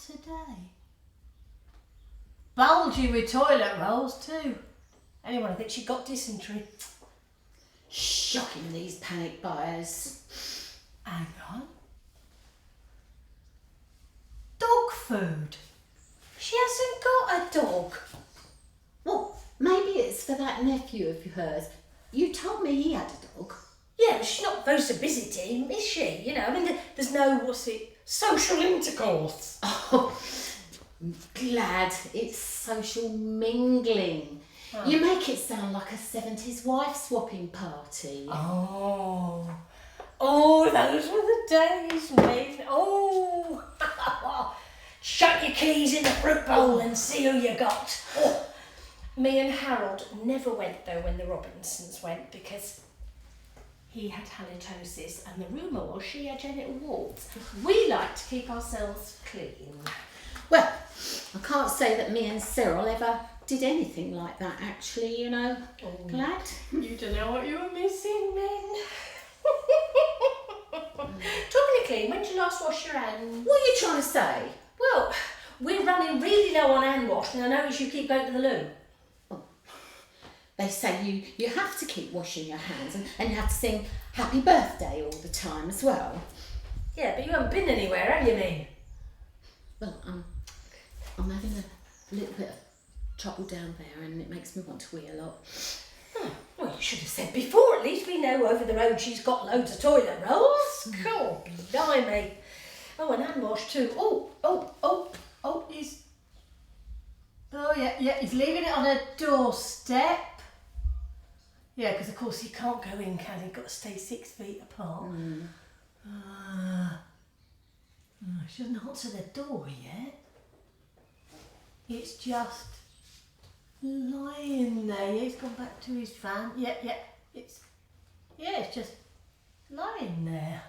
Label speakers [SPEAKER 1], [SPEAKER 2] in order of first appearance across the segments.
[SPEAKER 1] today. Bulgy with toilet rolls too. Anyone think she got dysentery?
[SPEAKER 2] Shocking, these panic buyers.
[SPEAKER 1] Hang on. Dog food. She hasn't got a dog.
[SPEAKER 2] Well, maybe it's for that nephew of hers. You told me he had a dog.
[SPEAKER 1] Yeah, but she's not supposed to visit him, is she? You know, I mean, there's no, social intercourse.
[SPEAKER 2] Oh, I'm glad it's social mingling.
[SPEAKER 1] Oh.
[SPEAKER 2] You make it sound like a 70s wife swapping party.
[SPEAKER 1] Oh, those were the days, Min. Oh, shut your keys in the fruit bowl and see who you got. Oh. Me and Harold never went though when the Robinsons went because he had halitosis and the rumour was she had genital warts. We like to keep ourselves clean.
[SPEAKER 2] Well, I can't say that me and Cyril ever did anything like that actually, you know.
[SPEAKER 1] Oh.
[SPEAKER 2] Glad.
[SPEAKER 1] You don't know what you were missing, Min. Talking of clean, when did you last wash your hands?
[SPEAKER 2] What are you trying to say?
[SPEAKER 1] Well, we're running really low on hand wash and I notice you keep going to the loo.
[SPEAKER 2] They say you have to keep washing your hands and you have to sing happy birthday all the time as well.
[SPEAKER 1] Yeah, but you haven't been anywhere, have you, Min?
[SPEAKER 2] Well, I'm having a little bit of trouble down there and it makes me want to wee a lot.
[SPEAKER 1] Well, you should have said before. At least we know over the road she's got loads of toilet rolls. Cool, blimey. Oh, and hand wash too. He's leaving it on a doorstep. Yeah, because of course he can't go in, can he? Got to stay 6 feet apart. She doesn't answer the door yet. It's just lying there. He's gone back to his van. It's just lying there.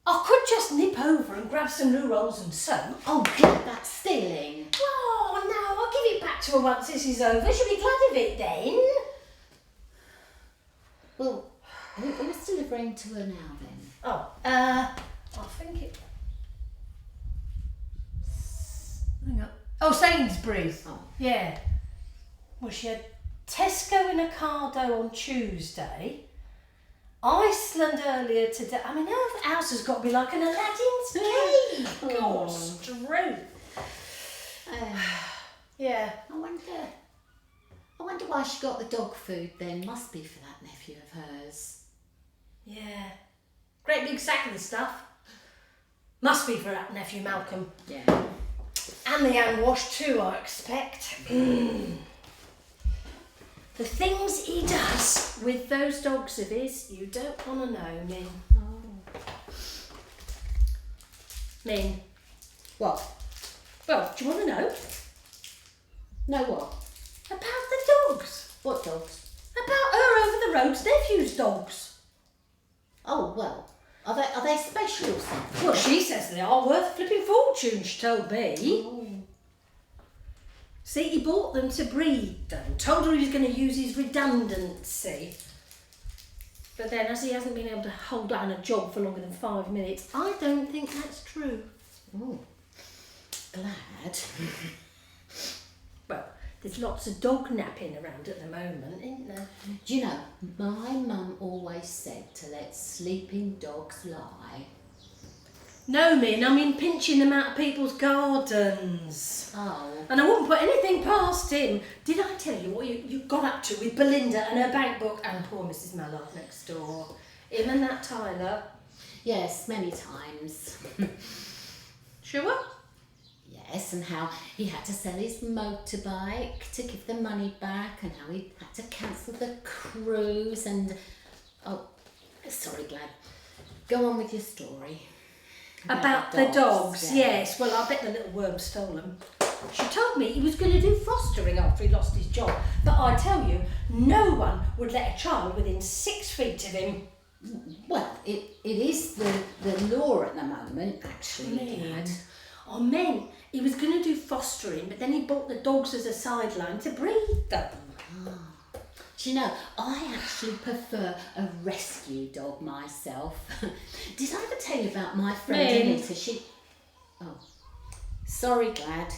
[SPEAKER 1] I could just nip over and grab some new rolls and soap.
[SPEAKER 2] Oh, God, that's stealing.
[SPEAKER 1] Oh no, I'll give it back to her once this is over. She'll be glad of it then.
[SPEAKER 2] Well, who's delivering to her now then?
[SPEAKER 1] I think it. Hang on. Oh, Sainsbury's.
[SPEAKER 2] Oh.
[SPEAKER 1] Yeah. Well, she had Tesco in Ocado on Tuesday. Iceland earlier today. I mean, her house has got to be like an Aladdin's cave. God, Struth. Yeah.
[SPEAKER 2] I wonder why she got the dog food then. Must be for that nephew of hers.
[SPEAKER 1] Yeah. Great big sack of the stuff. Must be for that nephew Malcolm.
[SPEAKER 2] Yeah.
[SPEAKER 1] And the hand wash too, I expect. The things he does with those dogs of his, you don't want to know, Min.
[SPEAKER 2] Oh.
[SPEAKER 1] Min.
[SPEAKER 2] What?
[SPEAKER 1] Well, do you want to know?
[SPEAKER 2] No what?
[SPEAKER 1] About the dogs.
[SPEAKER 2] What dogs?
[SPEAKER 1] About her over the road's nephew's dogs.
[SPEAKER 2] Oh, well, are they special or something?
[SPEAKER 1] Well, she says they are worth a flipping fortune, she told me.
[SPEAKER 2] Oh.
[SPEAKER 1] See, he bought them to breed them, told her he was going to use his redundancy. But then, as he hasn't been able to hold down a job for longer than 5 minutes, I don't think that's true.
[SPEAKER 2] Oh, glad.
[SPEAKER 1] Well, there's lots of dog napping around at the moment, isn't there?
[SPEAKER 2] Do you know, my mum always said to let sleeping dogs lie.
[SPEAKER 1] No, Min, I mean pinching them out of people's gardens.
[SPEAKER 2] Oh.
[SPEAKER 1] And I wouldn't put anything past him. Did I tell you what you got up to with Belinda and her bank book and poor Mrs. Mallard next door? Him and that Tyler.
[SPEAKER 2] Yes, many times.
[SPEAKER 1] Sure?
[SPEAKER 2] Yes, and how he had to sell his motorbike to give the money back and how he had to cancel the cruise and... Oh, sorry, Glad. Go on with your story.
[SPEAKER 1] About the dogs, yes. Well, I bet the little worm stole them. She told me he was going to do fostering after he lost his job. But I tell you, no one would let a child within 6 feet of him.
[SPEAKER 2] Well, it is the law at the moment, actually.
[SPEAKER 1] Glad. I meant he was going to do fostering, but then he bought the dogs as a sideline to breed them.
[SPEAKER 2] Do Do you know, I actually prefer a rescue dog myself. Did I ever tell you about my friend Anita? Oh, sorry, Glad.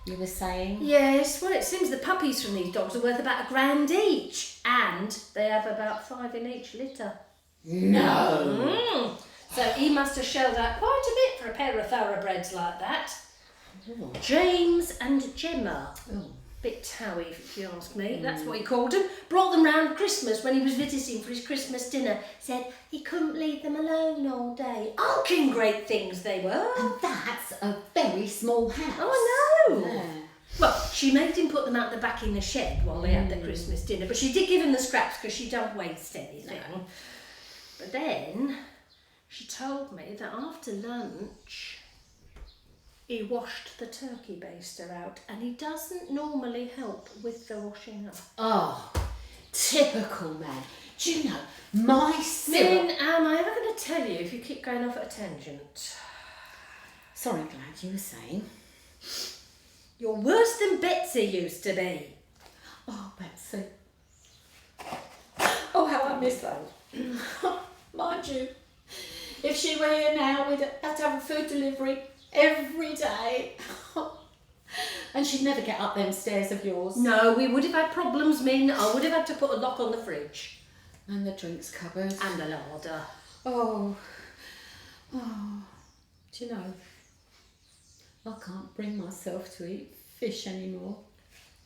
[SPEAKER 2] You were saying?
[SPEAKER 1] Yes, well, it seems the puppies from these dogs are worth about £1,000 each, and they have about 5 in each litter.
[SPEAKER 2] No!
[SPEAKER 1] So he must have shelled out quite a bit for a pair of thoroughbreds like that.
[SPEAKER 2] Oh.
[SPEAKER 1] James and Gemma.
[SPEAKER 2] Oh.
[SPEAKER 1] Bit towy, if you ask me. That's what he called them. Brought them round Christmas when he was visiting for his Christmas dinner. Said he couldn't leave them alone all day. Hulking great things they were.
[SPEAKER 2] And that's a very small house.
[SPEAKER 1] Oh, I know.
[SPEAKER 2] Yeah.
[SPEAKER 1] Well, she made him put them out the back in the shed while they had their Christmas dinner, but she did give him the scraps because she don't waste anything. No. But then she told me that after lunch he washed the turkey baster out, and he doesn't normally help with the washing up.
[SPEAKER 2] Oh, typical man. Do you know, my syrup...
[SPEAKER 1] Min, am I ever going to tell you if you keep going off at a tangent?
[SPEAKER 2] Sorry, Glad, you were saying?
[SPEAKER 1] You're worse than Betsy used to be.
[SPEAKER 2] Oh, Betsy. Oh, how I miss that. Mind you, if she were here now, we'd have to have a food delivery every day. And she'd never get up them stairs of yours.
[SPEAKER 1] No, we would have had problems, Min. I would have had to put a lock on the fridge.
[SPEAKER 2] And the drinks cupboard.
[SPEAKER 1] And the larder.
[SPEAKER 2] Oh. Do you know, I can't bring myself to eat fish anymore.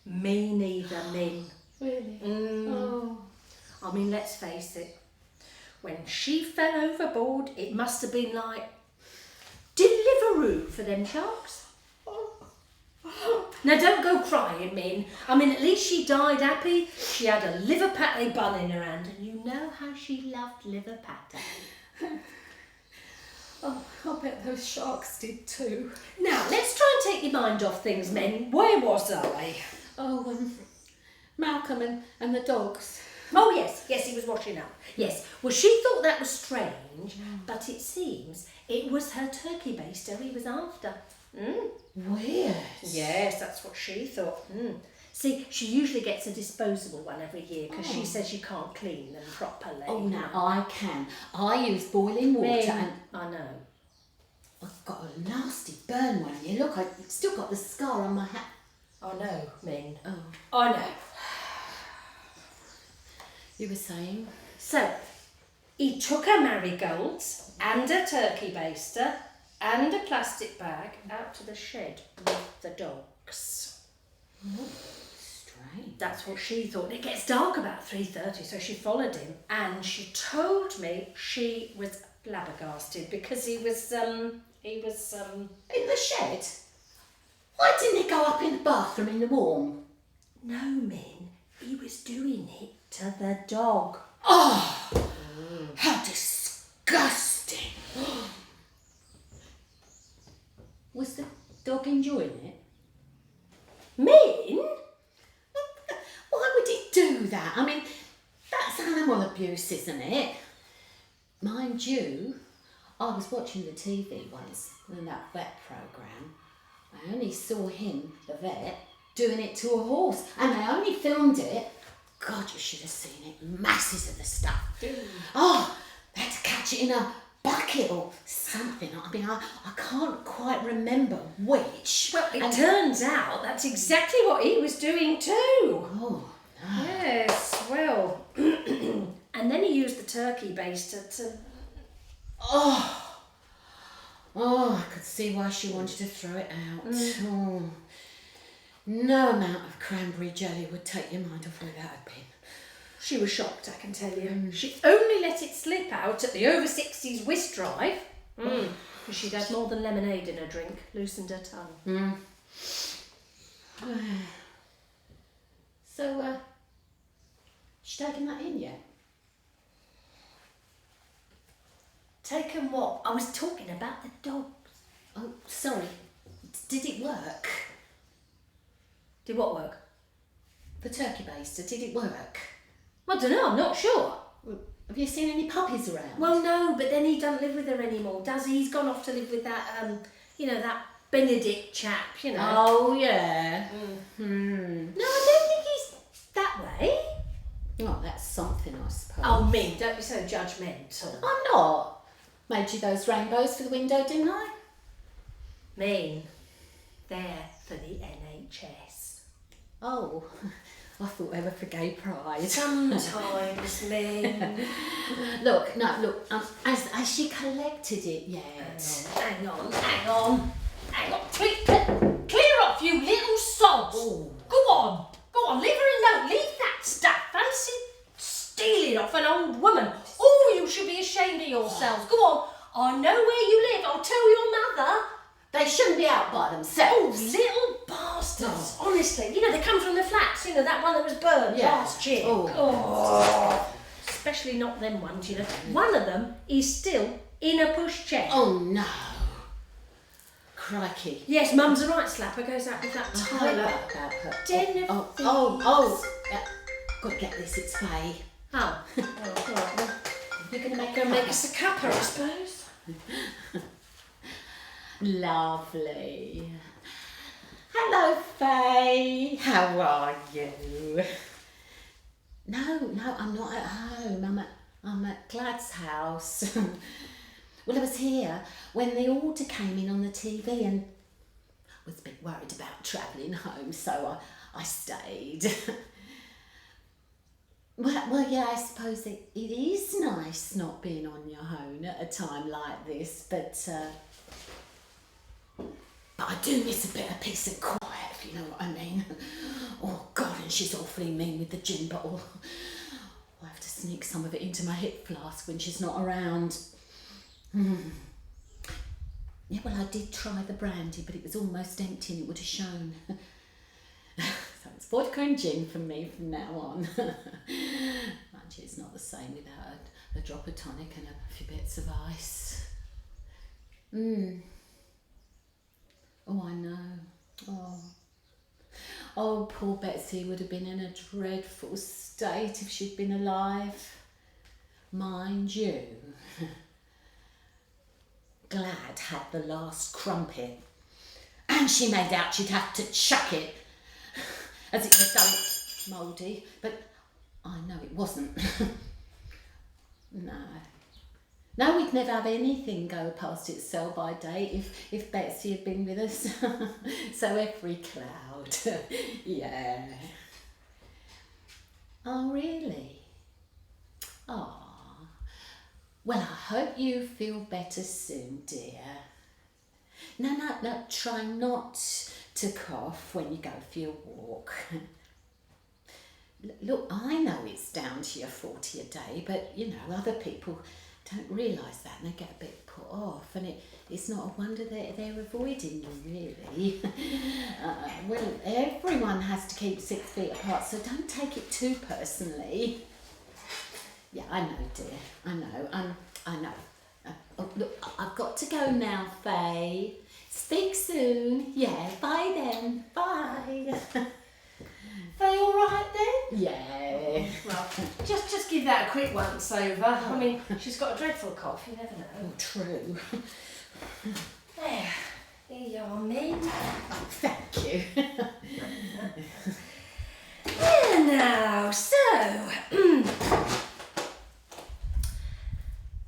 [SPEAKER 1] Me neither, Min.
[SPEAKER 2] Really?
[SPEAKER 1] Oh. I mean, let's face it. When she fell overboard, it must have been like Deliveroo for them sharks. Now don't go crying, Min. I mean, at least she died happy. She had a liver pate bun in her hand, and you know how she loved liver pate.
[SPEAKER 2] Oh, I bet those sharks did too.
[SPEAKER 1] Now, let's try and take your mind off things, Min. Where was I?
[SPEAKER 2] Oh, Malcolm and the dogs.
[SPEAKER 1] Oh, yes, he was washing up. Yes, well, she thought that was strange, but it seems it was her turkey baster he was after.
[SPEAKER 2] Weird.
[SPEAKER 1] Yes, that's what she thought. See, she usually gets a disposable one every year because she says you can't clean them properly.
[SPEAKER 2] Oh, now I can. I use boiling water and...
[SPEAKER 1] I know.
[SPEAKER 2] I've got a nasty burn one here. Look, I've still got the scar on my hat.
[SPEAKER 1] I know, Min.
[SPEAKER 2] Oh.
[SPEAKER 1] I know.
[SPEAKER 2] You were saying?
[SPEAKER 1] So, he took her marigolds and a turkey baster and a plastic bag out to the shed with the dogs.
[SPEAKER 2] Oh, strange.
[SPEAKER 1] That's what she thought. It gets dark about 3:30, so she followed him, and she told me she was flabbergasted because he was in
[SPEAKER 2] the shed? Why didn't he go up in the bathroom in the warm?
[SPEAKER 1] No, Min. He was doing it to the dog.
[SPEAKER 2] Oh, how disgusting. Was the dog enjoying it?
[SPEAKER 1] Min?
[SPEAKER 2] Why would he do that? I mean, that's animal abuse, isn't it? Mind you, I was watching the TV once in that vet programme. I only saw him, the vet, doing it to a horse, and they only filmed it. God, you should have seen it. Masses of the stuff. Oh, they had to catch it in a bucket or something. I mean, I can't quite remember which.
[SPEAKER 1] Well, it turns out that's exactly what he was doing too.
[SPEAKER 2] Oh, no.
[SPEAKER 1] Yes, well, and then he used the turkey baster to...
[SPEAKER 2] Oh, I could see why she wanted to throw it out. Oh, no amount of cranberry jelly would take your mind off where that had been.
[SPEAKER 1] She was shocked, I can tell you. She only let it slip out at the over 60s whist drive. Because she'd had more than lemonade in her drink, loosened her tongue.
[SPEAKER 2] So, she taken that in yet?
[SPEAKER 1] Taken what? I was talking about the dogs.
[SPEAKER 2] Oh, sorry. Did it work?
[SPEAKER 1] Did what work?
[SPEAKER 2] The turkey baster, did it work?
[SPEAKER 1] I don't know, I'm not sure.
[SPEAKER 2] Have you seen any puppies around?
[SPEAKER 1] Well, no, but then he don't live with her anymore, does he? He's gone off to live with that, that Benedict chap,
[SPEAKER 2] Oh, yeah.
[SPEAKER 1] No, I don't think he's that way.
[SPEAKER 2] Oh, that's something, I suppose.
[SPEAKER 1] Oh, me, don't be so judgmental.
[SPEAKER 2] I'm not. Made you those rainbows for the window, didn't I?
[SPEAKER 1] Mean, they're for the NHS.
[SPEAKER 2] Oh, I thought they were for gay pride.
[SPEAKER 1] Sometimes, mean.
[SPEAKER 2] Look, has she collected it yet?
[SPEAKER 1] Hang on. Clear off, you little sods.
[SPEAKER 2] Ooh.
[SPEAKER 1] Go on, leave her alone. Leave that stuff. Fancy stealing off an old woman. Oh, you should be ashamed of yourselves. Go on, I know where you live. I'll tell your mother.
[SPEAKER 2] They shouldn't be out by themselves.
[SPEAKER 1] Oh, little bastards. Honestly, they come from the flats. That one that was burned last year. Oh. Especially not them ones, One of them is still in a pushchair.
[SPEAKER 2] Oh, no. Crikey.
[SPEAKER 1] Yes, Mum's a right slapper. Goes out with that
[SPEAKER 2] I
[SPEAKER 1] tight
[SPEAKER 2] about her.
[SPEAKER 1] den of thieves.
[SPEAKER 2] Got to get this, it's Faye.
[SPEAKER 1] Oh, all right. Well,
[SPEAKER 2] You're going to make
[SPEAKER 1] go make us a cuppa, I suppose.
[SPEAKER 2] Lovely. Hello, Faye. How are you? No, I'm not at home. I'm at Glad's house. Well, I was here when the order came in on the TV and was a bit worried about travelling home, so I stayed. Well, yeah, I suppose it is nice not being on your own at a time like this, but I do miss a bit of peace and quiet, if you know what I mean. Oh, God, and she's awfully mean with the gin bottle. I have to sneak some of it into my hip flask when she's not around. Yeah, well, I did try the brandy, but it was almost empty and it would have shown. So it's vodka and gin for me from now on. Mind you, it's not the same without a drop of tonic and a few bits of ice. Oh, I know. Oh, poor Betsy would have been in a dreadful state if she'd been alive. Mind you, Glad had the last crumpet, and she made out she'd have to chuck it, as it was something mouldy, but I know it wasn't. No, we'd never have anything go past its sell-by date if Betsy had been with us. So every cloud, yeah. Oh, really? Oh. Well, I hope you feel better soon, dear. No, try not to cough when you go for your walk. Look, I know it's down to your 40 a day, but, other people don't realise that and they get a bit put off, and it's not a wonder they're avoiding you, really. Well, everyone has to keep 6 feet apart, so don't take it too personally. Yeah, I know, dear. I know. Look, I've got to go now, Faye. Speak soon. Yeah, bye then. Bye.
[SPEAKER 1] Faye all right then?
[SPEAKER 2] Yeah.
[SPEAKER 1] Well, just give that a quick once over. I mean, she's got a dreadful cough, you never know.
[SPEAKER 2] Oh, true.
[SPEAKER 1] There you are, Min.
[SPEAKER 2] Oh, thank you.
[SPEAKER 1] There now, so...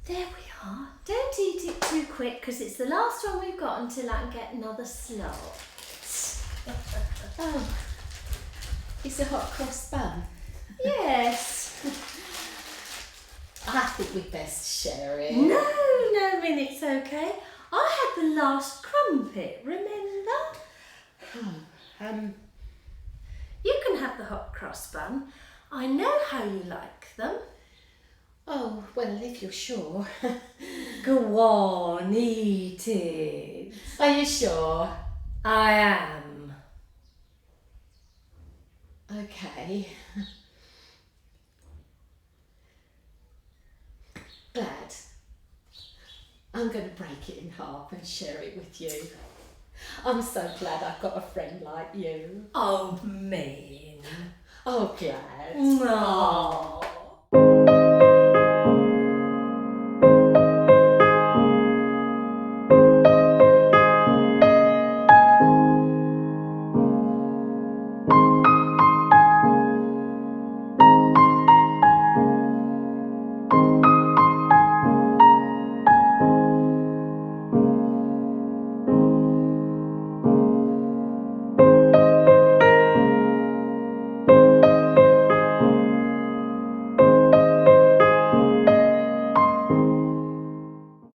[SPEAKER 1] There we are. Don't eat it too quick because it's the last one we've got until I can get another slot.
[SPEAKER 2] Oh, it's a hot cross bun.
[SPEAKER 1] Yes.
[SPEAKER 2] I think we'd best share it.
[SPEAKER 1] No, Min, it's okay. I had the last crumpet, remember? You can have the hot cross bun. I know how you like them.
[SPEAKER 2] Oh, well, if you're sure.
[SPEAKER 1] Go on, eat it.
[SPEAKER 2] Are you sure?
[SPEAKER 1] I am.
[SPEAKER 2] Okay. Glad. I'm going to break it in half and share it with you. I'm so glad I've got a friend like you.
[SPEAKER 1] Oh, Min.
[SPEAKER 2] Oh, Glad.
[SPEAKER 1] Oh.